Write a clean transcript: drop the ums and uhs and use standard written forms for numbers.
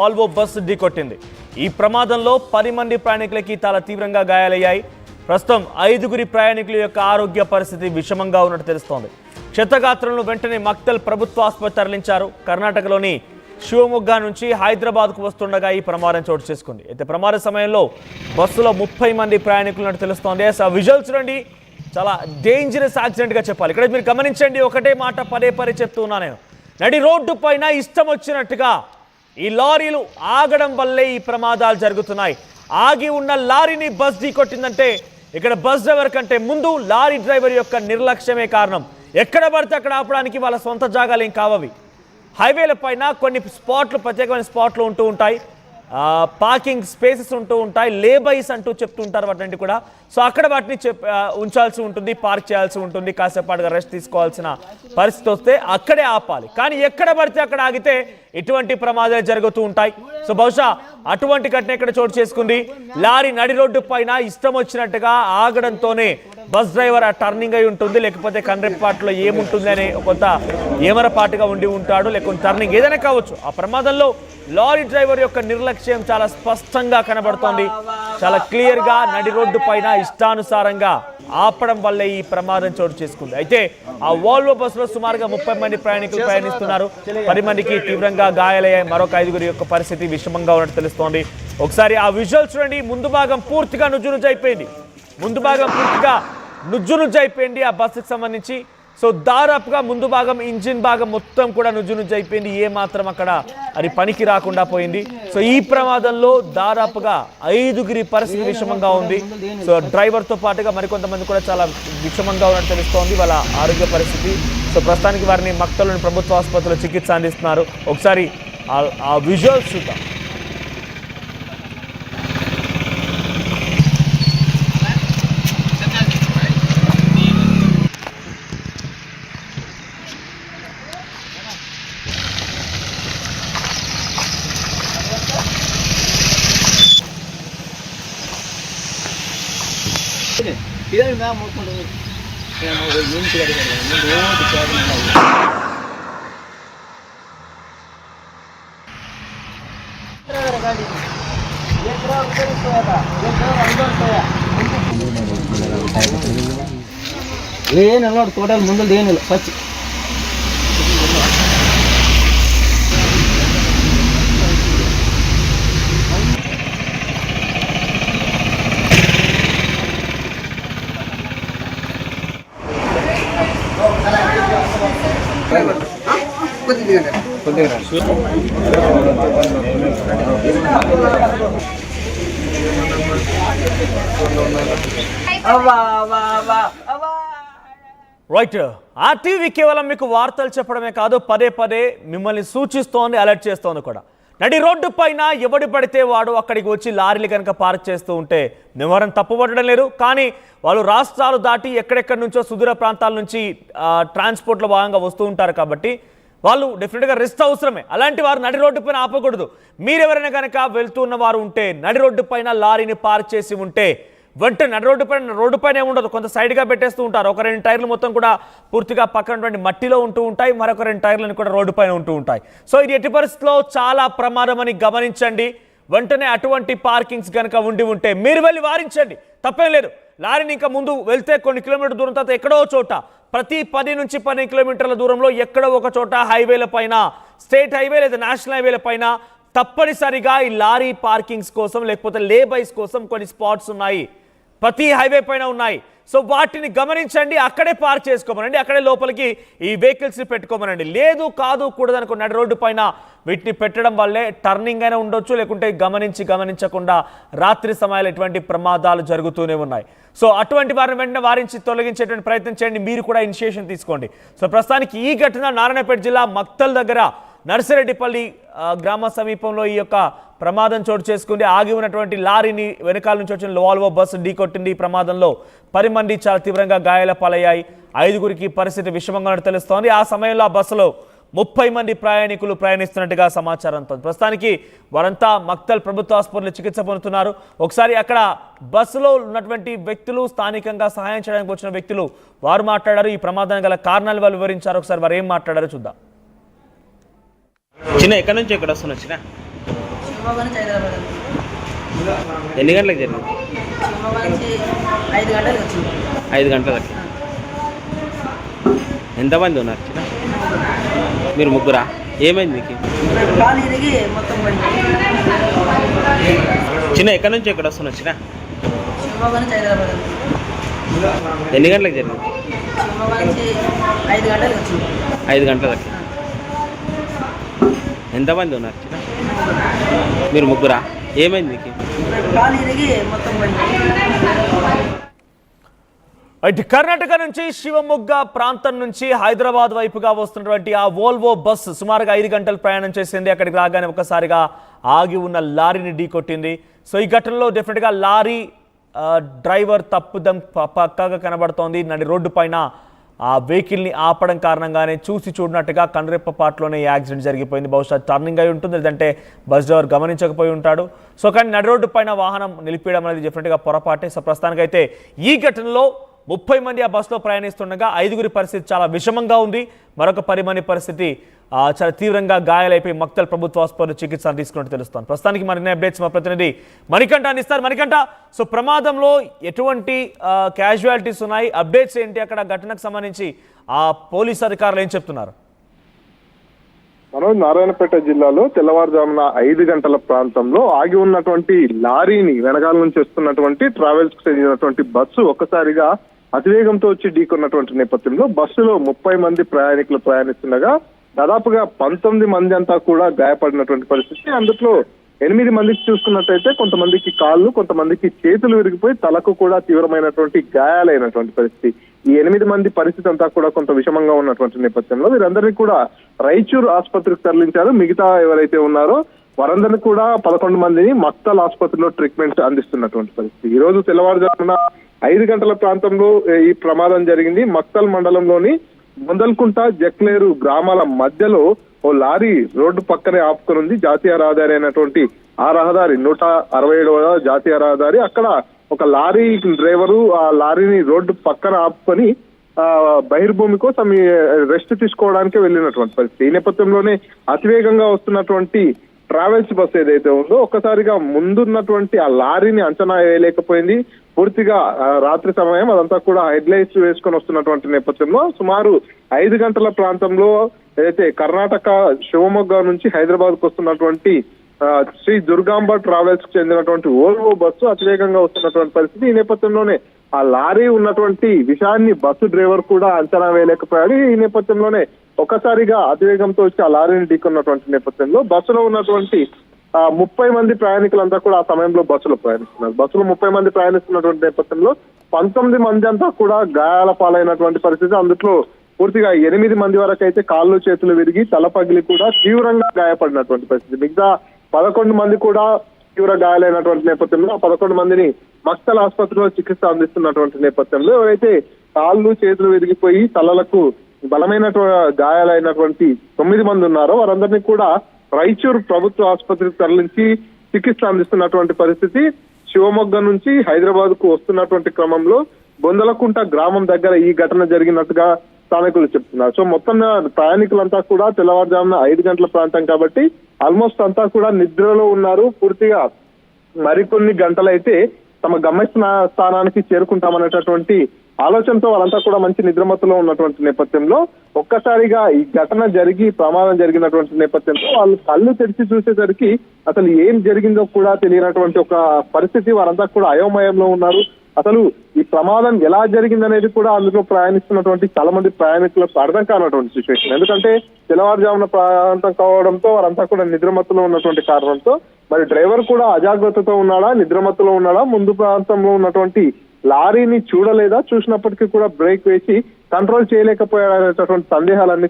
Volvo bus ఢీకొట్టింది. ఈ ప్రమాదంలో 10 మంది ప్రయాణికులకి చాలా తీవ్రంగా గాయాలయ్యాయి. ప్రస్తుతం 5గురి ప్రయాణికుల యొక్క ఆరోగ్య పరిస్థితి విషమంగా ఉన్నట్టు తెలుస్తోంది. క్షతగాత్రులను వెంటనే మక్తల్ ప్రభుత్వ ఆసుపత్రి తరలించారు. కర్ణాటకలోని శివమొగ్గ నుంచి హైదరాబాద్కు వస్తుండగా ఈ ప్రమాదం చోటు చేసుకుంది. అయితే ప్రమాద సమయంలో బస్సులో 30 మంది ప్రయాణికులు ఉన్నట్టు తెలుస్తోంది. విజువల్స్ రండి, చాలా డేంజరస్ యాక్సిడెంట్గా చెప్పాలి. ఇక్కడ మీరు గమనించండి, ఒకటే మాట పదే చెప్తూ ఉన్నా నేను. నడి రోడ్డు పైన ఇష్టం వచ్చినట్టుగా ఈ లారీలు ఆగడం వల్లే ఈ ప్రమాదాలు జరుగుతున్నాయి. ఆగి ఉన్న లారీని బస్ ఢీకొట్టిందంటే ఇక్కడ బస్ డ్రైవర్ కంటే ముందు లారీ డ్రైవర్ యొక్క నిర్లక్ష్యమే కారణం. ఎక్కడ పడితే అక్కడ ఆపడానికి వాళ్ళ సొంత జాగాలు ఏం కావవి. హైవేల పైన కొన్ని స్పాట్లు, ప్రత్యేకమైన స్పాట్లు ఉంటూ ఉంటాయి, పార్కింగ్ స్పేసెస్ ఉంటూ ఉంటాయి, లేబైస్ అంటూ చెప్తూ ఉంటారు వాటిని కూడా. సో అక్కడ వాటిని ఉంచాల్సి ఉంటుంది, పార్క్ చేయాల్సి ఉంటుంది, కాసేపాటుగా రెస్ట్ తీసుకోవాల్సిన పరిస్థితి వస్తే అక్కడే ఆపాలి. కానీ ఎక్కడ పడితే అక్కడ ఆగితే ఇటువంటి ప్రమాదాలు జరుగుతూ ఉంటాయి. సో బహుశా అటువంటి ఘటన ఇక్కడ చోటు చేసుకుంది. లారీ నడి రోడ్డు పైన ఇష్టం వచ్చినట్టుగా ఆగడంతోనే బస్ డ్రైవర్ ఆ టర్నింగ్ అయి ఉంటుంది, లేకపోతే కండ్రెప్పాట్లో ఏముంటుంది అనే కొంత ఏమరపాటుగా ఉండి ఉంటాడు, లేకుంటే టర్నింగ్ ఏదైనా కావచ్చు. ఆ ప్రమాదంలో లారీ డ్రైవర్ యొక్క నిర్లక్ష్యం చాలా స్పష్టంగా కనబడుతోంది. చాలా క్లియర్గా నడి రోడ్డు పైన ఇష్టానుసారంగా ఆపడం వల్లే ఈ ప్రమాదం చోటు చేసుకుంది. అయితే ఆ వాల్వో బస్సులో సుమారుగా 30 మంది ప్రయాణికులు ప్రయాణిస్తున్నారు. 10 మందికి తీవ్రంగా గాయాలయ్యాయి. మరొక 5గురి యొక్క పరిస్థితి విషమంగా ఉన్నట్టు తెలుస్తోంది. ఒకసారి ఆ విజువల్స్ చూడండి. ముందు భాగం పూర్తిగా నుజ్జునుజ్జైపోయింది. ఆ బస్సుకి సంబంధించి. సో దాదాపుగా ముందు భాగం, ఇంజిన్ భాగం మొత్తం కూడా నుజ్జునుజ్జైపోయింది. ఏ మాత్రం అక్కడ అది పనికి రాకుండా పోయింది. సో ఈ ప్రమాదంలో దాదాపుగా 5గురి పరిస్థితి విషమంగా ఉంది. సో డ్రైవర్తో పాటుగా మరికొంతమంది కూడా చాలా విషమంగా ఉన్నట్టు తెలుస్తోంది వాళ్ళ ఆరోగ్య పరిస్థితి. సో ప్రస్తుతానికి వారిని మక్తల్లోని ప్రభుత్వ ఆసుపత్రిలో చికిత్స అందిస్తున్నారు. ఒకసారి ఆ విజువల్స్ చూద్దాం. इधर मैं मोड़ यूनिट गाड़ी ಏನಿಲ್ಲ ಟೋಟಲ್ ಮುಂದಲ್ದು ಏನಿಲ್ಲ ಪಚ್ಚಿ రైట్. ఆర్టీవీ కేవలం మీకు వార్తలు చెప్పడమే కాదు, పదే మిమ్మల్ని సూచిస్తోంది, అలర్ట్ చేస్తోంది కూడా. నడి రోడ్డు పైన ఎవడు పడితే వాడు అక్కడికి వచ్చి లారీలు కనుక పార్క్ చేస్తూ ఉంటే నివారణ తప్పుపట్టడం లేదు. కానీ వాళ్ళు రాష్ట్రాలు దాటి ఎక్కడెక్కడి నుంచో సుదూర ప్రాంతాల నుంచి ట్రాన్స్పోర్ట్లో భాగంగా వస్తూ ఉంటారు కాబట్టి వాళ్ళు డెఫినెట్గా రెస్ట్ అవసరమే. అలాంటి వారు నడి రోడ్డు పైన ఆపకూడదు. మీరెవరైనా కనుక వెళ్తున్న వారు ఉంటే, నడి రోడ్డు పైన లారీని పార్క్ చేసి ఉంటే వెంటనే నడి రోడ్డు పైన ఉండదు, కొంత సైడ్గా పెట్టేస్తూ ఉంటారు. ఒక 2 టైర్లు మొత్తం కూడా పూర్తిగా పక్కనటువంటి మట్టిలో ఉంటూ ఉంటాయి, మరొక 2 టైర్లను కూడా రోడ్డు పైన ఉంటూ ఉంటాయి. సో ఇది ఎట్టి పరిస్థితుల్లో చాలా ప్రమాదం అని గమనించండి. వెంటనే అటువంటి పార్కింగ్స్ కనుక ఉంటే మీరు వెళ్ళి వారించండి, తప్పేం లేదు. లారీని ఇంకా ముందు వెళ్తే కొన్ని కిలోమీటర్ దూరం తర్వాత ఎక్కడో చోట, ప్రతి 10 నుంచి 12 కిలోమీటర్ల దూరంలో ఎక్కడో ఒక చోట హైవేల పైన, స్టేట్ హైవే లేదా నేషనల్ హైవేల పైన తప్పనిసరిగా ఈ లారీ పార్కింగ్స్ కోసం లేకపోతే లేబైస్ కోసం కొన్ని స్పాట్స్ ఉన్నాయి, ప్రతి హైవే పైన ఉన్నాయి. సో వాటిని గమనించండి, అక్కడే పార్క్ చేసుకోమనండి, అక్కడే లోపలికి ఈ వెహికల్స్ని పెట్టుకోమనండి. లేదు కాదు కూడదనుకో నడి రోడ్డు పైన వీటిని పెట్టడం వల్లే టర్నింగ్ అయినా ఉండొచ్చు, లేకుంటే గమనించకుండా రాత్రి సమయాలు ఎటువంటి ప్రమాదాలు జరుగుతూనే ఉన్నాయి. సో అటువంటి వారిని వెంటనే వారించి తొలగించేటువంటి ప్రయత్నం చేయండి. మీరు కూడా ఇనిషియేషన్ తీసుకోండి. సో ప్రస్తుతానికి ఈ ఘటన నారాయణపేట జిల్లా మక్తల్ దగ్గర నర్సిరెడ్డిపల్లి గ్రామ సమీపంలో ఈ యొక్క ప్రమాదం చోటు చేసుకుంది. ఆగి ఉన్నటువంటి లారీని వెనకాల నుంచి వచ్చిన వాల్వో బస్సు ఢీకొట్టింది. ఈ ప్రమాదంలో 10 మంది చాలా తీవ్రంగా గాయాల పాలయ్యాయి. 5గురికి పరిస్థితి విషమంగా తెలుస్తోంది. ఆ సమయంలో ఆ బస్సులో 30 మంది ప్రయాణికులు ప్రయాణిస్తున్నట్టుగా సమాచారం. ప్రస్తుతానికి వారంతా మక్తల్ ప్రభుత్వ ఆసుపత్రిలో చికిత్స పొందుతున్నారు. ఒకసారి అక్కడ బస్సులో ఉన్నటువంటి వ్యక్తులు, స్థానికంగా సహాయం చేయడానికి వచ్చిన వ్యక్తులు వారు మాట్లాడారు. ఈ ప్రమాదానికి గల కారణాలు వాళ్ళు వివరించారు. ఒకసారి వారు ఏం మాట్లాడారో చూద్దాం. చిన్న ఎక్కడి నుంచి ఎక్కడ వస్తున్నా శివమొగ్గ నుంచి హైదరాబాద్ ఎన్ని గంటలకు జరిగింది? శివమొగ్గ నుంచి 5 గంటలకు వచ్చింది. 5 గంటలకి. ఎంతమంది ఉన్నారు చిన్న? మీరు ముగ్గురా? ఏమైంది మీకు? కాలు ఇరిగి మొత్తం పోయింది. చిన్న ఎక్కడి నుంచి ఎక్కడ వస్తున్నారు చిన్న? శివమొగ్గ నుంచి హైదరాబాద్ ఎన్ని గంటలకు జరిగింది? శివమొగ్గ నుంచి 5 గంటలకు వచ్చింది. 5 గంటలకి. ఎంతమంది ఉన్నారు చిన్న? మీరు ముగ్గురా? ఏమైంది మీకు? కాలు ఇరిగి మొత్తం పోయింది. ఇటు కర్ణాటక నుంచి శివమొగ్గ ప్రాంతం నుంచి హైదరాబాద్ వైపుగా వస్తున్నటువంటి ఆ వోల్వో బస్సు సుమారుగా 5 గంటలు ప్రయాణం చేసింది. అక్కడికి రాగానే ఒక్కసారిగా ఆగి ఉన్న లారీని ఢీకొట్టింది. సో ఈ ఘటనలో డెఫినెట్గా లారీ డ్రైవర్ తప్పుదం పక్కగా కనబడుతోంది. నడి రోడ్డు పైన ఆ వెహికల్ని ఆపడం కారణంగానే చూసి చూడనట్టుగా కనురెప్పపాట్లోనే ఈ యాక్సిడెంట్ జరిగిపోయింది. బహుశా టర్నింగ్ అయి ఉంటుంది, లేదంటే బస్ డ్రైవర్ గమనించకపోయి ఉంటాడు. సో కానీ నడి రోడ్డు పైన వాహనం నిలిపేయడం అనేది డెఫినెట్గా పొరపాటే. సో ప్రస్తుతానికైతే ఈ ఘటనలో 30 మంది ఆ బస్సులో ప్రయాణిస్తుండగా 5గురి పరిస్థితి చాలా విషమంగా ఉంది. మరొక 10 మంది పరిస్థితి చాలా తీవ్రంగా గాయాలైపోయి మక్తల్ ప్రభుత్వ ఆసుపత్రిలో చికిత్స తీసుకున్నట్టు తెలుస్తోంది. ప్రస్తుతానికి మరిన్ని అప్డేట్స్ మా ప్రతినిధి మణికంఠ అందిస్తారు. మణికంఠ, సో ప్రమాదంలో ఎటువంటి క్యాజువాలిటీస్ ఉన్నాయి, అప్డేట్స్ ఏంటి, అక్కడ ఘటనకు సంబంధించి ఆ పోలీస్ అధికారులు ఏం చెప్తున్నారు? మనోజ్, నారాయణపేట జిల్లాలో తెల్లవారుజామున 5 గంటల ప్రాంతంలో ఆగి ఉన్నటువంటి లారీని వెనకాల నుంచి వస్తున్నటువంటి ట్రావెల్స్ కు చెందినటువంటి బస్సు ఒక్కసారిగా అతివేగంతో వచ్చి ఢీకొన్నటువంటి నేపథ్యంలో బస్సులో 30 మంది ప్రయాణికులు ప్రయాణిస్తుండగా దాదాపుగా 19 మంది అంతా కూడా గాయపడినటువంటి పరిస్థితి. అందులో 8 మందికి చూసుకున్నట్టయితే కొంతమందికి కాళ్ళు, కొంతమందికి చేతులు విరిగిపోయి తలకు కూడా తీవ్రమైనటువంటి గాయాలైనటువంటి పరిస్థితి. ఈ 8 మంది పరిస్థితి అంతా కూడా కొంత విషమంగా ఉన్నటువంటి నేపథ్యంలో వీరందరినీ కూడా రాయచూర్ ఆసుపత్రికి తరలించారు. మిగతా ఎవరైతే ఉన్నారో వారందరినీ కూడా 11 మందిని మక్తల్ ఆసుపత్రిలో ట్రీట్మెంట్ అందిస్తున్నటువంటి పరిస్థితి. ఈ రోజు తెల్లవారుజామున 5 గంటల ప్రాంతంలో ఈ ప్రమాదం జరిగింది. మక్తల్ మండలంలోని బొందల్కుంట, జక్లేరు గ్రామాల మధ్యలో ఓ లారీ రోడ్డు పక్కనే ఆపుకొని ఉంది. జాతీయ రహదారి అయినటువంటి ఆ రహదారి 167వ జాతీయ రహదారి. అక్కడ ఒక లారీ డ్రైవరు ఆ లారీని రోడ్డు పక్కన ఆపుకొని బహిర్భూమి కోసం రెస్ట్ తీసుకోవడానికి వెళ్ళినటువంటి పరిస్థితి. ఈ నేపథ్యంలోనే అతివేగంగా వస్తున్నటువంటి ట్రావెల్స్ బస్ ఏదైతే ఉందో ఒక్కసారిగా ముందున్నటువంటి ఆ లారీని అంచనా వేయలేకపోయింది. పూర్తిగా రాత్రి సమయం అదంతా కూడా హెడ్ లైట్స్ వేసుకొని వస్తున్నటువంటి నేపథ్యంలో సుమారు 5 గంటల ప్రాంతంలో ఏదైతే కర్ణాటక శివమొగ్గ నుంచి హైదరాబాద్ కు వస్తున్నటువంటి శ్రీ దుర్గాంబ ట్రావెల్స్ కు చెందినటువంటి వోల్వో బస్సు అతివేగంగా వస్తున్నటువంటి పరిస్థితి. ఈ నేపథ్యంలోనే ఆ లారీ ఉన్నటువంటి విషయాన్ని బస్సు డ్రైవర్ కూడా అంచనా వేయలేకపోయాడు. ఈ నేపథ్యంలోనే ఒక్కసారిగా అతివేగంతో వచ్చి ఆ లారీని ఢీకొన్నటువంటి నేపథ్యంలో బస్సులో ఉన్నటువంటి 30 మంది ప్రయాణికులంతా కూడా ఆ సమయంలో బస్సులో ప్రయాణిస్తున్నారు. బస్సులో 30 మంది ప్రయాణిస్తున్నటువంటి నేపథ్యంలో 19 మంది అంతా కూడా గాయాల పాలైనటువంటి పరిస్థితి. అందులో పూర్తిగా 8 మంది వరకు అయితే కాళ్ళు చేతులు విరిగి తల పగిలి కూడా తీవ్రంగా గాయపడినటువంటి పరిస్థితి. మిగతా 11 మంది కూడా తీవ్ర గాయాలైనటువంటి నేపథ్యంలో 11 మందిని మక్తల్ ఆసుపత్రిలో చికిత్స అందిస్తున్నటువంటి నేపథ్యంలో ఎవరైతే కాళ్ళు చేతులు విరిగిపోయి తలలకు బలమైన గాయాలైనటువంటి 9 మంది ఉన్నారో వారందరినీ కూడా రాయచూర్ ప్రభుత్వ ఆసుపత్రికి తరలించి చికిత్స అందిస్తున్నటువంటి పరిస్థితి. శివమొగ్గ నుంచి హైదరాబాద్ కు వస్తున్నటువంటి క్రమంలో బొందలకుంట గ్రామం దగ్గర ఈ ఘటన జరిగినట్టుగా స్థానికులు చెప్తున్నారు. సో మొత్తం ప్రయాణికులంతా కూడా తెల్లవారుజామున 5 గంటల ప్రాంతం కాబట్టి ఆల్మోస్ట్ అంతా కూడా నిద్రలో ఉన్నారు. పూర్తిగా మరికొన్ని గంటలైతే తమ గమ్య స్థానానికి చేరుకుంటామనేటటువంటి ఆలోచనతో వాళ్ళంతా కూడా మంచి నిద్రమత్తులో ఉన్నటువంటి నేపథ్యంలో ఒక్కసారిగా ఈ ఘటన జరిగి ప్రమాదం జరిగినటువంటి నేపథ్యంలో వాళ్ళు కళ్ళు తెరిచి చూసేసరికి అసలు ఏం జరిగిందో కూడా తెలియనటువంటి ఒక పరిస్థితి. వారంతా కూడా అయోమయంలో ఉన్నారు. అసలు ఈ ప్రమాదం ఎలా జరిగిందనేది కూడా అందులో ప్రయాణిస్తున్నటువంటి చాలా మంది ప్రయాణికులకు అర్థం కానటువంటి సిచ్యువేషన్. ఎందుకంటే తెల్లవారుజామున ప్రాంతం కావడంతో వారంతా కూడా నిద్రమత్తులో ఉన్నటువంటి కారణంతో మరి డ్రైవర్ కూడా అజాగ్రత్తతో ఉన్నాడా, నిద్రమత్తులో ఉన్నాడా, ముందు ప్రాంతంలో ఉన్నటువంటి లారీని చూడలేదా, చూసినప్పటికీ కూడా బ్రేక్ వేసి కంట్రోల్ చేయలేకపోయాడనేటటువంటి సందేహాలన్నీ